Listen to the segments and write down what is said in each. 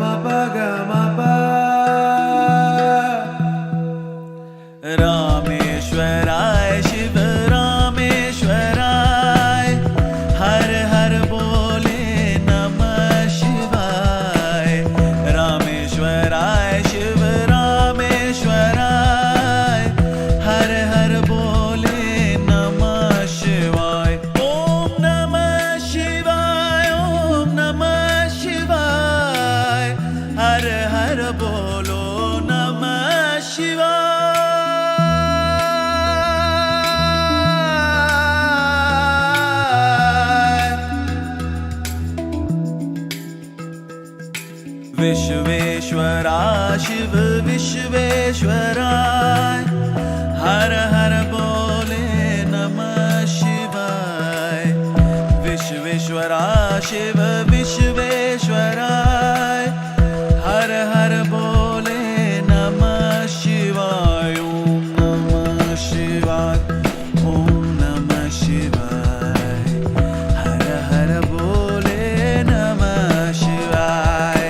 ma pa ga ma pa. रामेश्वराय Shiv रामेश्वराय हर हर बोले नमः शिवाय। रामेश्वराय शिव रामेश्वराय हर हर बोले नमः शिवाय। ओम नमः शिवाय ओम नमः शिवाय हर हर बोलो नमः शिवाय। विश्वेश्वरा शिव विश्वेश्वराय हर हर बोले नमः शिवाय। विश्वेश्वरा शिव विश्वेश्वराय हर हर बोले नमः शिवाय। ओम नमः शिवाय ओम नमः शिवाय हर हर बोले नमः शिवाय।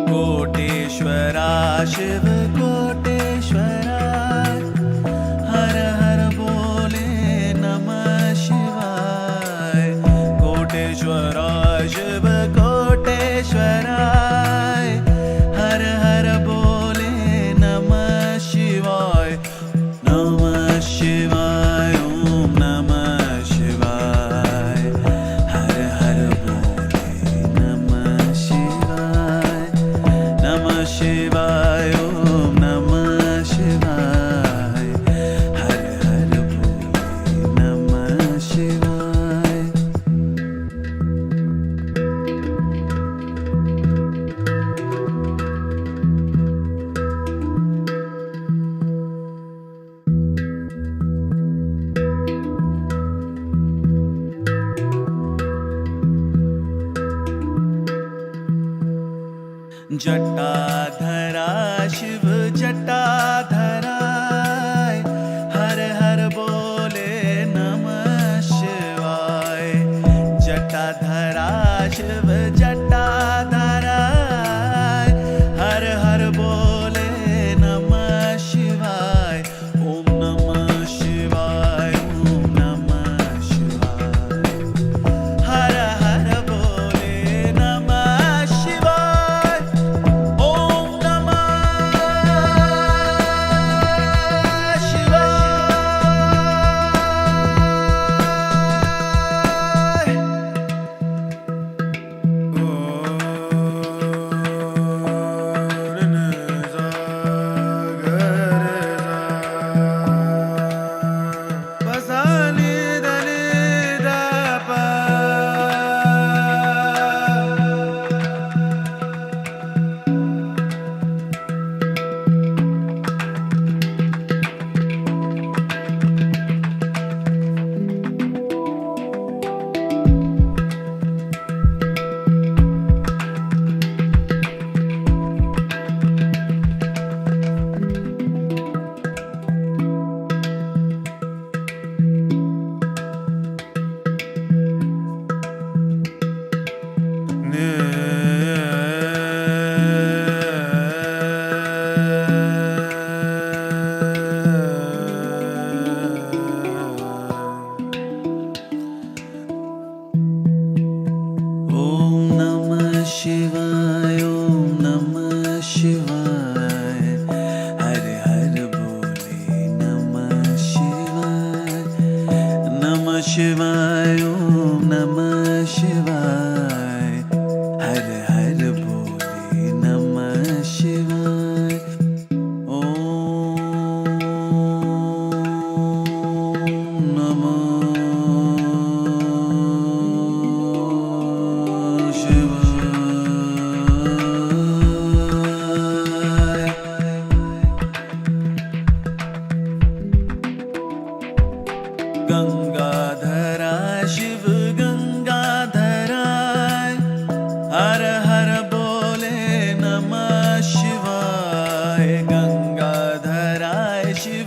कोटेश्वरा शिव कोटेश्वरा हर हर बोले नमः शिवाय। कोटेश्वरा शिव कोटेश्वरा हर हर बोले नमः शिवाय। नमः शिवाय ओम नमः शिवाय हर हर बोले नमः शिवाय। नमः शिवाय ओम नमः शिवाय हर हर बोले नमः शिवाय। जटाधरा शिव जटाधराय हर हर बोले नमः शिवाय। जटाधरा शिव जटाधराय हर हर बोले नमः शिवाय। ओम नमः शिवाय ओम नमः शिवाय हर हर बोले नमः शिवाय। ओम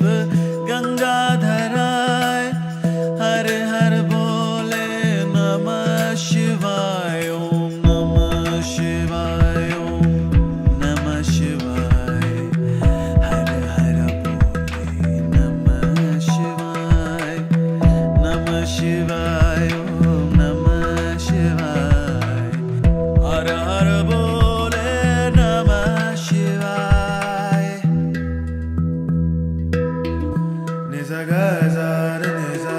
शिव गंगाधराय हर हर बोले नमः शिवाय ओम नमः शिवाय ओम नमः शिवाय हर हर बोले नमः शिवाय ओम नमः शिवाय हर हर बोले नमः शिवाय Nisa gaza nisa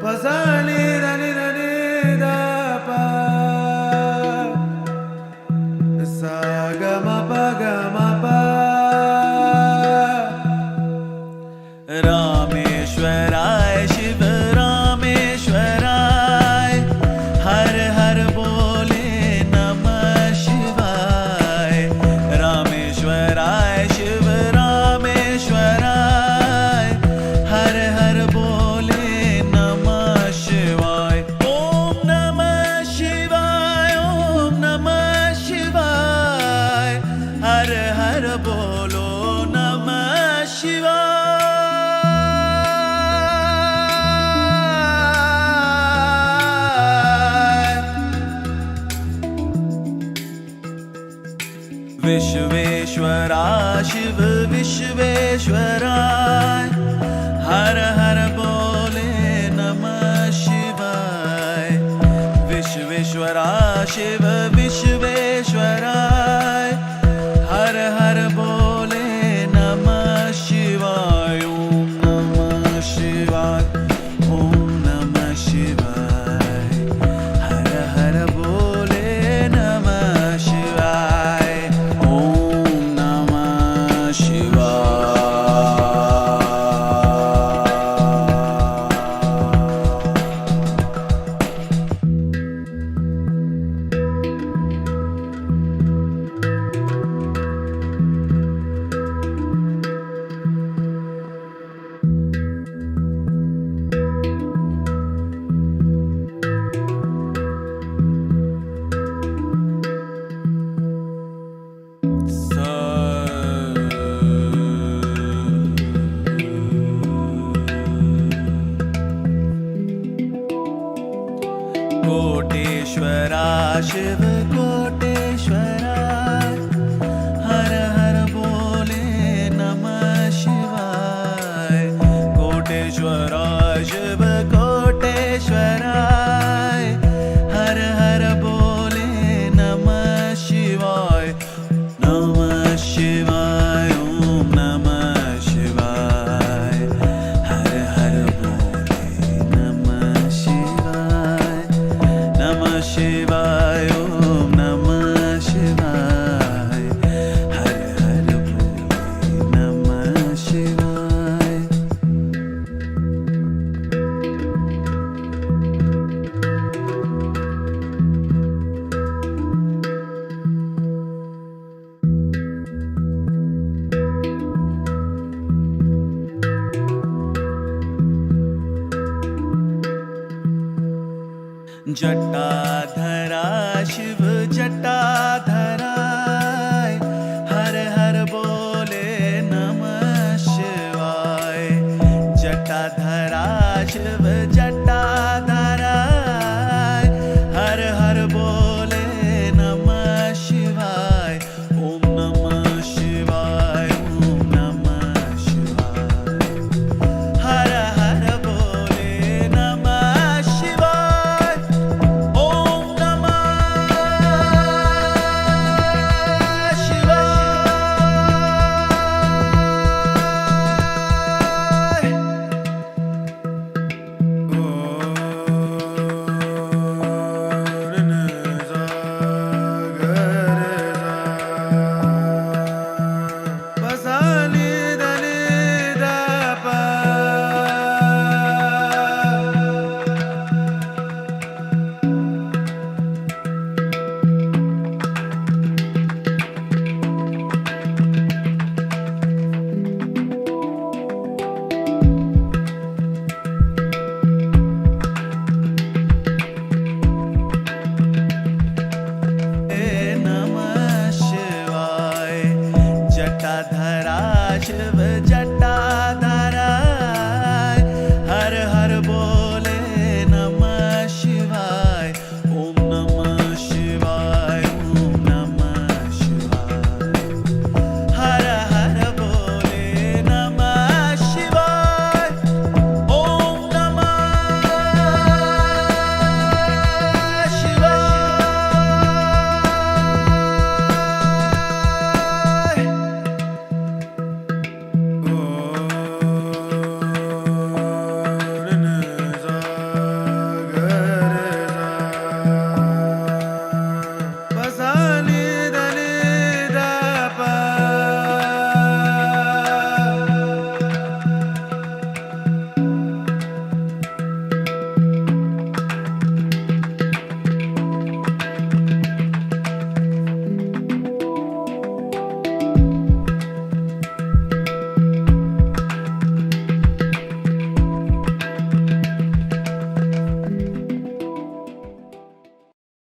pasani rani rani da pa sa ga ma pa रामेश्वराय Shiv रामेश्वराय हर हर बोले नमः शिवाय रामेश्वराय शिव रामेश्वराय हर हर बोले नमः शिवाय ओम नमः शिवाय ओम नमः शिवाय हर हर बोलो नमः शिवाय विश्वेश्वरा शिव विश्वेश्वराय हर हर बोले नमः शिवाय विश्वेश्वरा शिव विश्वेश्वराय हर हर बोले नमः शिवाय ओम नमः शिवाय ओम नमः शिवाय हर हर बोले नमः शिवाय ओम नमः शिवाय कोटेश्वरा शिव कोटेश्वरा हर हर बोले नमः शिवाय कोटेश्वरा शिव कोटेश्वराय हर हर बोले नमः शिवाय ओम नमः शिवाय हर हर बोले नमः शिवाय ओम नमः शिवाय हर हर बोले नमः शिवाय जटाधरा शिव जटाधराय हर हर बोले नमः शिवाय जटाधरा शिव जटाधराय हर हर बोले नमः शिवाय ओम नमः शिवाय ओम नमः शिवाय हर हर बोले नमः शिवाय ओम शिव जट